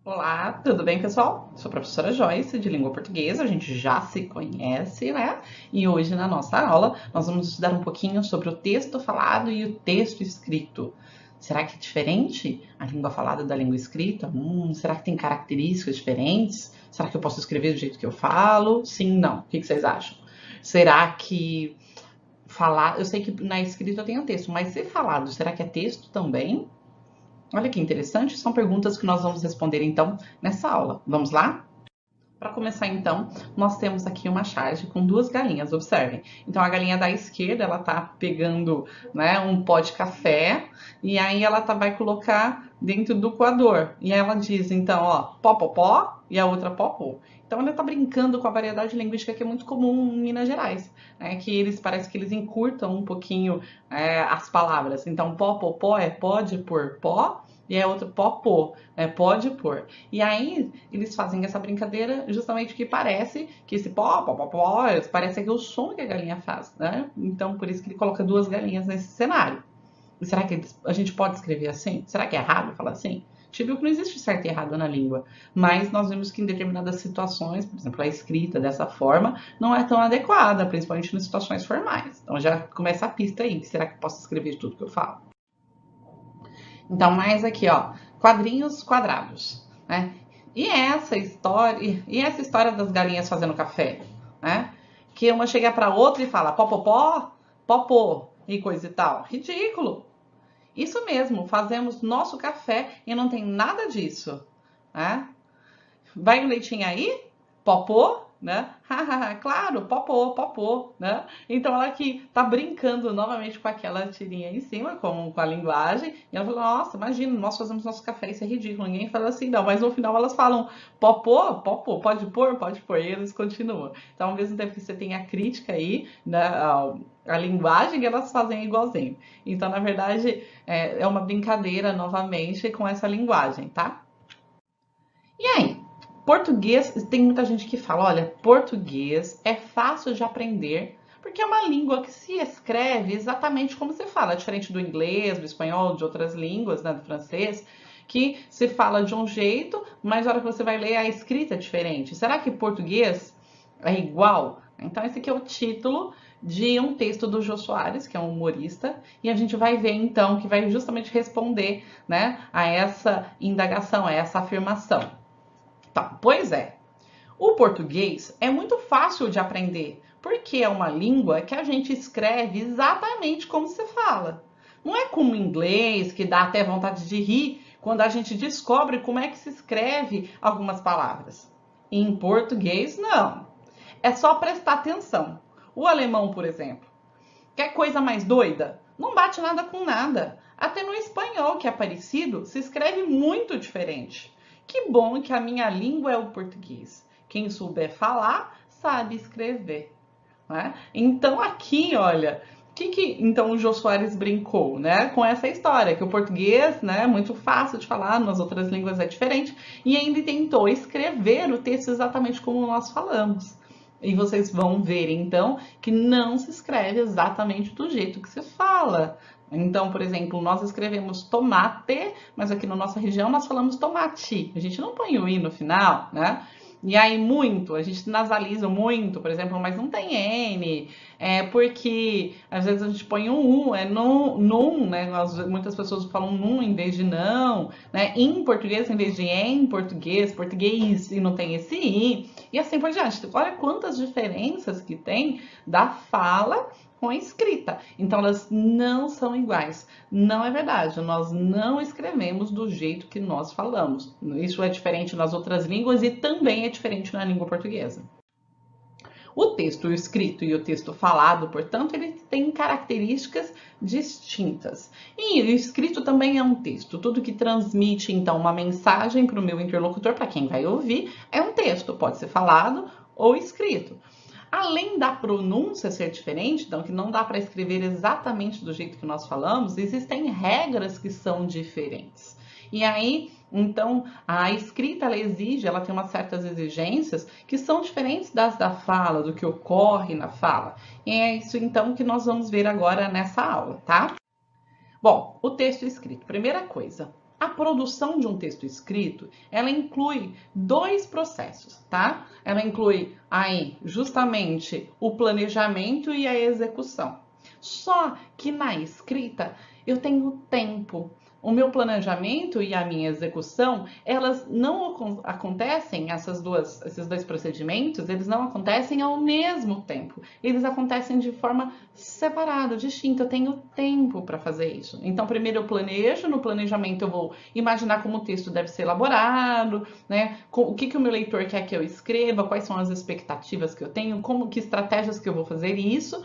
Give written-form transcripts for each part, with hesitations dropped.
Olá, tudo bem, pessoal? Sou a professora Joyce, de língua portuguesa, a gente já se conhece, né? E hoje, na nossa aula, nós vamos estudar um pouquinho sobre o texto falado e o texto escrito. Será que é diferente a língua falada da língua escrita? Será que tem características diferentes? Será que eu posso escrever do jeito que eu falo? Sim, não. O que vocês acham? Será que falar... Eu sei que na escrita tem o texto, mas se falado, será que é texto também? Olha que interessante, são perguntas que nós vamos responder então nessa aula. Vamos lá? Para começar então, nós temos aqui uma charge com duas galinhas, observem. Então a galinha da esquerda, ela tá pegando, né, um pó de café e aí ela vai colocar dentro do coador. E aí ela diz então, ó, pó, pó, pó, e a outra pó, pó. Então ela está brincando com a variedade linguística que é muito comum em Minas Gerais, né, que eles parece que eles encurtam um pouquinho as palavras. Então pó, pó, pó é pode por pó e é outro pó, pô, pode pôr. E aí eles fazem essa brincadeira justamente que parece que esse pó, pó, pó, pó, parece aquele som que a galinha faz, né? Então por isso que ele coloca duas galinhas nesse cenário. E será que a gente pode escrever assim? Será que é errado falar assim? A gente viu que não existe certo e errado na língua, mas nós vimos que em determinadas situações, por exemplo, a escrita dessa forma não é tão adequada, principalmente em situações formais. Então já começa a pista aí, será que eu posso escrever tudo que eu falo? Então, mais aqui, ó, quadrinhos quadrados, né? E essa história das galinhas fazendo café, né? Que uma chega para outra e fala popopó, popô e coisa e tal. Ridículo. Isso mesmo, fazemos nosso café e não tem nada disso, né? Vai o leitinho aí? Popô, né? Claro, popô, popô, né? Então ela aqui tá brincando novamente com aquela tirinha em cima, com a linguagem, e ela falou, nossa, imagina, nós fazemos nosso café, isso é ridículo, ninguém fala assim não, mas no final elas falam popô, popô, pode pôr, e eles continuam. Então ao mesmo tempo que você tem a crítica aí, né, a linguagem, elas fazem igualzinho. Então na verdade é uma brincadeira novamente com essa linguagem, tá? E aí? Português, tem muita gente que fala, olha, português é fácil de aprender, porque é uma língua que se escreve exatamente como se fala, diferente do inglês, do espanhol, de outras línguas, né, do francês, que se fala de um jeito, mas na hora que você vai ler a escrita é diferente. Será que português é igual? Então esse aqui é o título de um texto do Jô Soares, que é um humorista, e a gente vai ver então que vai justamente responder, né, a essa indagação, a essa afirmação. Tá, pois é. O português é muito fácil de aprender, porque é uma língua que a gente escreve exatamente como se fala. Não é como o inglês, que dá até vontade de rir quando a gente descobre como é que se escreve algumas palavras. Em português, não. É só prestar atenção. O alemão, por exemplo, quer coisa mais doida? Não bate nada com nada. Até no espanhol, que é parecido, se escreve muito diferente. Que bom que a minha língua é o português. Quem souber falar, sabe escrever. Né? Então aqui, olha, que então o Jô Soares brincou, né, com essa história, que o português, né, é muito fácil de falar, nas outras línguas é diferente, e ainda tentou escrever o texto exatamente como nós falamos. E vocês vão ver, então, que não se escreve exatamente do jeito que se fala. Então, por exemplo, nós escrevemos tomate, mas aqui na nossa região nós falamos tomate. A gente não põe o i no final, né? E aí, muito, a gente nasaliza muito, por exemplo, mas não tem N, porque às vezes a gente põe um U, num, né? Muitas pessoas falam num em vez de não, né? Em português em vez de em português, português, e não tem esse I, e assim por diante. Olha quantas diferenças que tem da fala com a escrita. Então elas não são iguais. Não é verdade. Nós não escrevemos do jeito que nós falamos. Isso é diferente nas outras línguas e também é diferente na língua portuguesa. O texto escrito e o texto falado, portanto, eles têm características distintas. E o escrito também é um texto. Tudo que transmite, então, uma mensagem para o meu interlocutor, para quem vai ouvir, é um texto. Pode ser falado ou escrito. Além da pronúncia ser diferente, então que não dá para escrever exatamente do jeito que nós falamos, existem regras que são diferentes. E aí, então, a escrita ela exige, ela tem umas certas exigências que são diferentes das da fala, do que ocorre na fala. E é isso então que nós vamos ver agora nessa aula, tá? Bom, o texto escrito. Primeira coisa, A produção de um texto escrito, ela inclui dois processos, tá? Ela inclui aí justamente o planejamento e a execução. Só que na escrita eu tenho tempo. O meu planejamento e a minha execução, elas não acontecem, esses dois procedimentos, eles não acontecem ao mesmo tempo. Eles acontecem de forma separada, distinta. Eu tenho tempo para fazer isso. Então, primeiro eu planejo, no planejamento eu vou imaginar como o texto deve ser elaborado, né? O que o meu leitor quer que eu escreva, quais são as expectativas que eu tenho, que estratégias que eu vou fazer isso.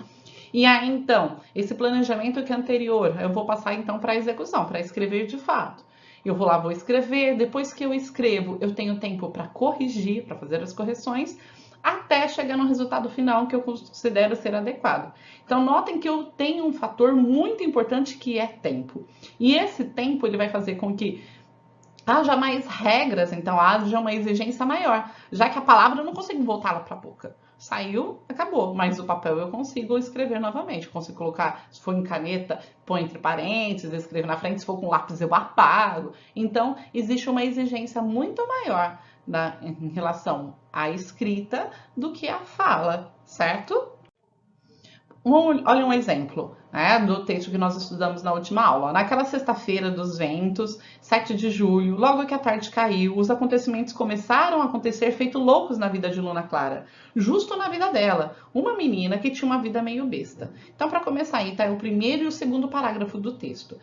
E aí, então, esse planejamento que é anterior, eu vou passar então para a execução, para escrever de fato. Eu vou lá, vou escrever, depois que eu escrevo, eu tenho tempo para corrigir, para fazer as correções, até chegar no resultado final que eu considero ser adequado. Então, notem que eu tenho um fator muito importante que é tempo. E esse tempo, ele vai fazer com que haja mais regras, então haja uma exigência maior, já que a palavra eu não consigo voltá-la para a boca. Saiu, acabou, mas o papel eu consigo escrever novamente, consigo colocar, se for em caneta, põe entre parênteses, escrevo na frente, se for com lápis eu apago. Então, existe uma exigência muito maior em relação à escrita do que à fala, certo? Olha um exemplo, né, do texto que nós estudamos na última aula. Naquela sexta-feira dos ventos, 7 de julho, logo que a tarde caiu, os acontecimentos começaram a acontecer feito loucos na vida de Luna Clara. Justo na vida dela, uma menina que tinha uma vida meio besta. Então, para começar aí, tá o primeiro e o segundo parágrafo do texto.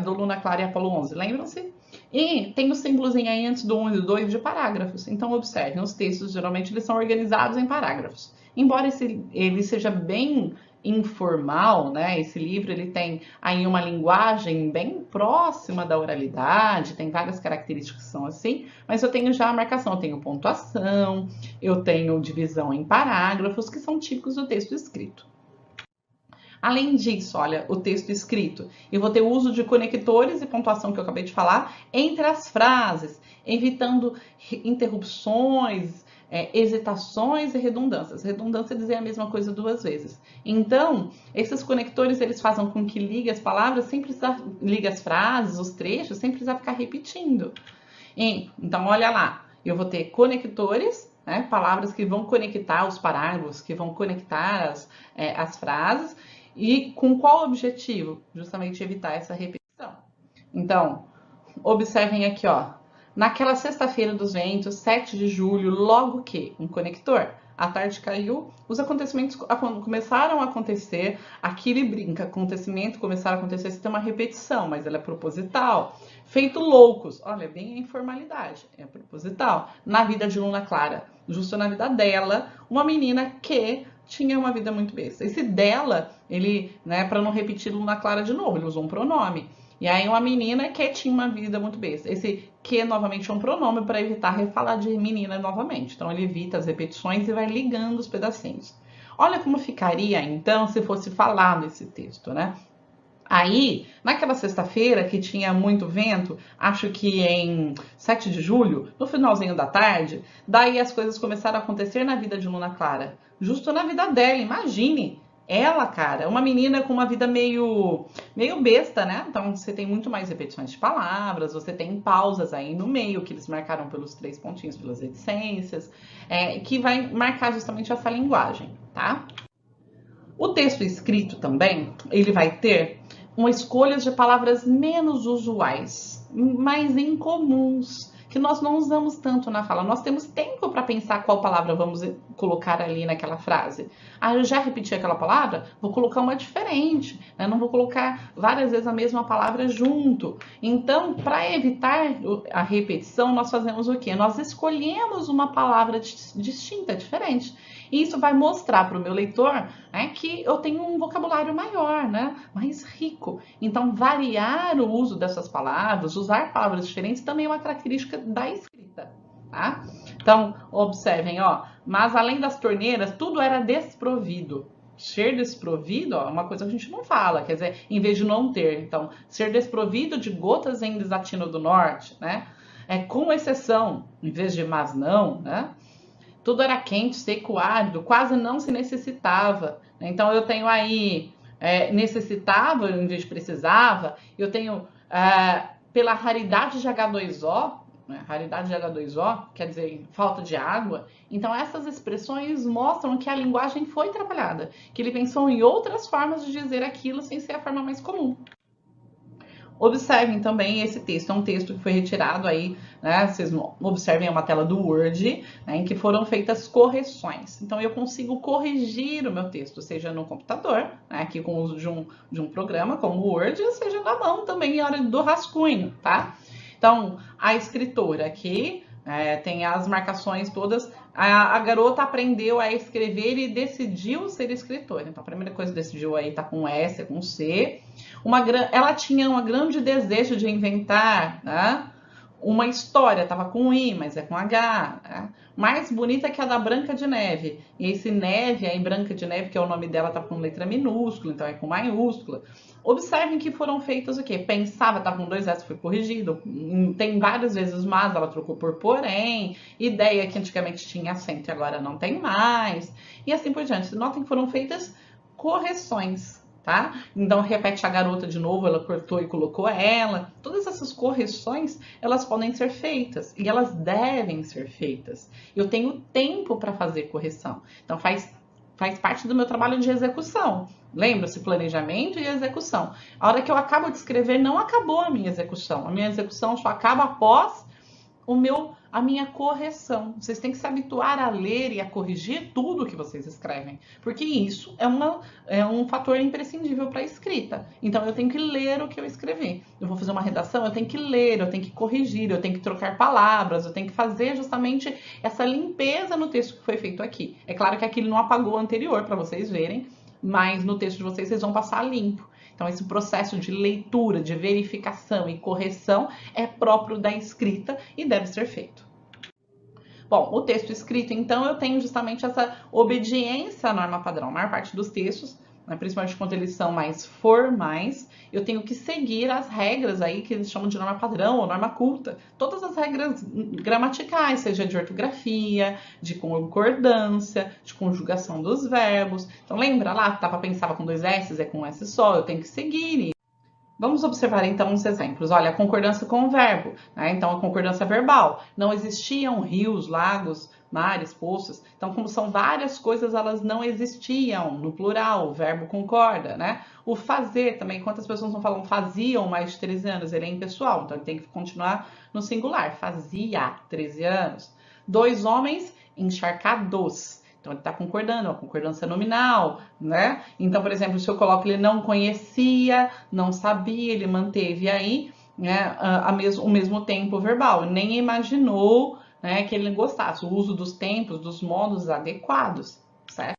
Do Luna Clara e Apolo 11, lembram-se? E tem o símbolozinho aí antes do 1 e do 2 de parágrafos. Então, observem, os textos geralmente eles são organizados em parágrafos. Embora ele seja bem informal, né? Esse livro ele tem aí uma linguagem bem próxima da oralidade, tem várias características que são assim, mas eu tenho já a marcação, eu tenho pontuação, eu tenho divisão em parágrafos, que são típicos do texto escrito. Além disso, olha, o texto escrito, eu vou ter o uso de conectores e pontuação que eu acabei de falar entre as frases, evitando interrupções, hesitações e redundâncias. Redundância é dizer a mesma coisa duas vezes. Então, esses conectores, eles fazem com que ligue as palavras, sem precisar, ligue as frases, os trechos, sem precisar ficar repetindo. Então, olha lá, eu vou ter conectores, né, palavras que vão conectar os parágrafos, que vão conectar as frases, e com qual objetivo? Justamente evitar essa repetição. Então, observem aqui, ó. Naquela sexta-feira dos ventos, 7 de julho, logo que um conector, a tarde caiu, os acontecimentos começaram a acontecer, aqui ele brinca, acontecimento começaram a acontecer, isso tem uma repetição, mas ela é proposital. Feito loucos, olha, bem a informalidade, é proposital. Na vida de Luna Clara, justo na vida dela, uma menina que tinha uma vida muito besta. Esse dela, ele, né, para não repetir Luna Clara de novo, ele usou um pronome. E aí uma menina que tinha uma vida muito besta. Esse que novamente é um pronome para evitar refalar de menina novamente. Então ele evita as repetições e vai ligando os pedacinhos. Olha como ficaria então se fosse falado esse texto, né? Aí, naquela sexta-feira que tinha muito vento, acho que em 7 de julho, no finalzinho da tarde, daí as coisas começaram a acontecer na vida de Luna Clara. Justo na vida dela, imagine. Ela, cara, uma menina com uma vida meio besta, né? Então você tem muito mais repetições de palavras, você tem pausas aí no meio, que eles marcaram pelos 3 pontinhos, pelas reticências, que vai marcar justamente essa linguagem, tá? O texto escrito também, ele vai ter uma escolha de palavras menos usuais, mais incomuns, que nós não usamos tanto na fala. Nós temos tempo para pensar qual palavra vamos colocar ali naquela frase. Ah, eu já repeti aquela palavra? Vou colocar uma diferente, né? Não vou colocar várias vezes a mesma palavra junto. Então, para evitar a repetição, nós fazemos o quê? Nós escolhemos uma palavra distinta, diferente. E isso vai mostrar para o meu leitor, né, que eu tenho um vocabulário maior, né, mais rico. Então, variar o uso dessas palavras, usar palavras diferentes, também é uma característica da escrita. Tá? Então, observem, ó, mas além das torneiras, tudo era desprovido. Ser desprovido, ó, é uma coisa que a gente não fala, quer dizer, em vez de não ter. Então, ser desprovido de gotas em desatino do norte, né? Com exceção, em vez de mas não, né? Tudo era quente, seco, árido, quase não se necessitava. Então, eu tenho aí necessitava em vez de precisava, eu tenho pela raridade de H2O, né? Raridade de H2O quer dizer falta de água. Então essas expressões mostram que a linguagem foi trabalhada, que ele pensou em outras formas de dizer aquilo sem ser a forma mais comum. Observem também esse texto, é um texto que foi retirado aí, né? Vocês observem uma tela do Word, né, em que foram feitas correções. Então eu consigo corrigir o meu texto, seja no computador, né, aqui com o uso de um programa como o Word, ou seja na mão também, na hora do rascunho, tá? Então, a escritora aqui tem as marcações todas. A garota aprendeu a escrever e decidiu ser escritora. Então, a primeira coisa que decidiu aí tá com S, com C. Ela tinha um grande desejo de inventar, né, uma história, estava com I, mas é com H, né? Mais bonita que a da Branca de Neve. E esse Neve, aí Branca de Neve, que é o nome dela, tá com letra minúscula, então é com maiúscula. Observem que foram feitos o quê? Pensava, tá com 2 S, foi corrigido. Tem várias vezes mas, ela trocou por porém. Ideia que antigamente tinha acento e agora não tem mais. E assim por diante. Notem que foram feitas correções. Tá? Então repete a garota de novo, ela cortou e colocou ela. Todas essas correções, elas podem ser feitas e elas devem ser feitas. Eu tenho tempo para fazer correção. Então faz parte do meu trabalho de execução. Lembra-se, planejamento e execução. A hora que eu acabo de escrever, não acabou a minha execução. A minha execução só acaba após a minha correção. Vocês têm que se habituar a ler e a corrigir tudo que vocês escrevem, porque isso é um fator imprescindível para a escrita. Então eu tenho que ler o que eu escrevi. Eu vou fazer uma redação, eu tenho que ler, eu tenho que corrigir, eu tenho que trocar palavras, eu tenho que fazer justamente essa limpeza no texto que foi feito aqui. É claro que aquilo não apagou o anterior para vocês verem, mas no texto de vocês vão passar limpo. Então, esse processo de leitura, de verificação e correção é próprio da escrita e deve ser feito. Bom, o texto escrito, então, eu tenho justamente essa obediência à norma padrão. A maior parte dos textos, né, principalmente quando eles são mais formais, eu tenho que seguir as regras aí que eles chamam de norma padrão ou norma culta. Todas as regras gramaticais, seja de ortografia, de concordância, de conjugação dos verbos. Então lembra lá, tava pensava com 2 S, é com um S só, eu tenho que seguir. Vamos observar então uns exemplos. Olha, a concordância com o verbo, né? Então a concordância verbal. Não existiam rios, lagos, mares, poços. Então, como são várias coisas, elas não existiam no plural. O verbo concorda, né? O fazer também. Quantas pessoas não falam faziam mais de 13 anos? Ele é impessoal, então ele tem que continuar no singular. Fazia 13 anos. 2 homens encharcados. Então, ele está concordando, a concordância nominal, né? Então, por exemplo, se eu coloco ele não conhecia, não sabia, ele manteve aí, né, o mesmo tempo verbal, nem imaginou, né, que ele gostasse, o uso dos tempos, dos modos adequados, certo?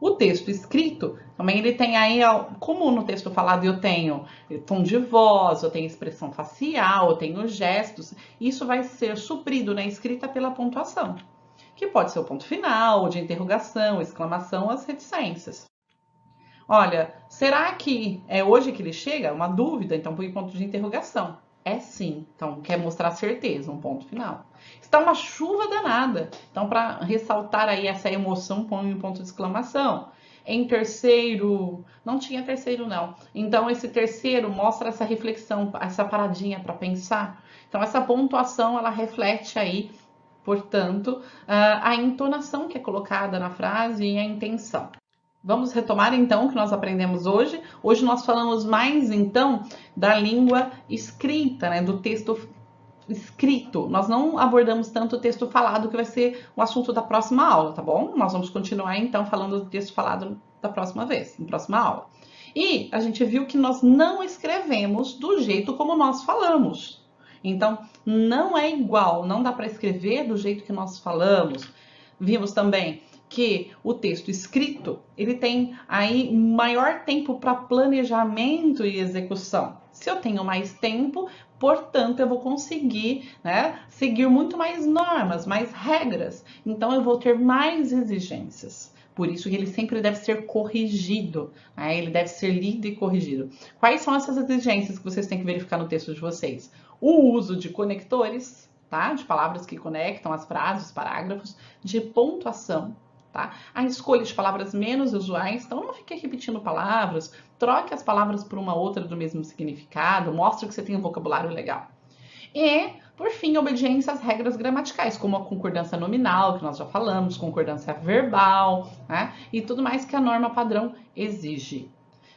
O texto escrito, também ele tem aí, como no texto falado eu tenho tom de voz, eu tenho expressão facial, eu tenho gestos, isso vai ser suprido na escrita pela pontuação, que pode ser o ponto final, de interrogação, exclamação, as reticências. Olha, será que é hoje que ele chega? Uma dúvida, então põe ponto de interrogação. É sim, então quer mostrar certeza, um ponto final. Está uma chuva danada, então para ressaltar aí essa emoção, põe um ponto de exclamação. Em terceiro, não tinha terceiro não. Então esse terceiro mostra essa reflexão, essa paradinha para pensar. Então essa pontuação, ela reflete aí, portanto, a entonação que é colocada na frase e a intenção. Vamos retomar então o que nós aprendemos hoje. Hoje nós falamos mais então da língua escrita, né, do texto escrito. Nós não abordamos tanto o texto falado, que vai ser o assunto da próxima aula, tá bom? Nós vamos continuar então falando do texto falado da próxima vez, na próxima aula. E a gente viu que nós não escrevemos do jeito como nós falamos. Então, não é igual, não dá para escrever do jeito que nós falamos. Vimos também que o texto escrito, ele tem aí maior tempo para planejamento e execução. Se eu tenho mais tempo, portanto, eu vou conseguir, né, seguir muito mais normas, mais regras. Então, eu vou ter mais exigências. Por isso que ele sempre deve ser corrigido, né? Ele deve ser lido e corrigido. Quais são essas exigências que vocês têm que verificar no texto de vocês? O uso de conectores, tá? De palavras que conectam as frases, os parágrafos, de pontuação, tá? A escolha de palavras menos usuais, então não fique repetindo palavras, troque as palavras por uma outra do mesmo significado, mostre que você tem um vocabulário legal. E, por fim, obediência às regras gramaticais, como a concordância nominal, que nós já falamos, concordância verbal, né? E tudo mais que a norma padrão exige.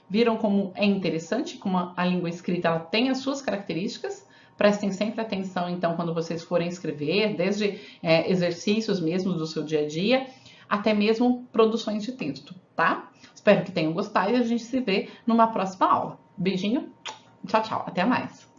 Viram como é interessante, como a língua escrita ela tem as suas características? Prestem sempre atenção, então, quando vocês forem escrever, desde exercícios mesmo do seu dia a dia, até mesmo produções de texto, tá? Espero que tenham gostado e a gente se vê numa próxima aula. Beijinho, tchau, tchau, até mais!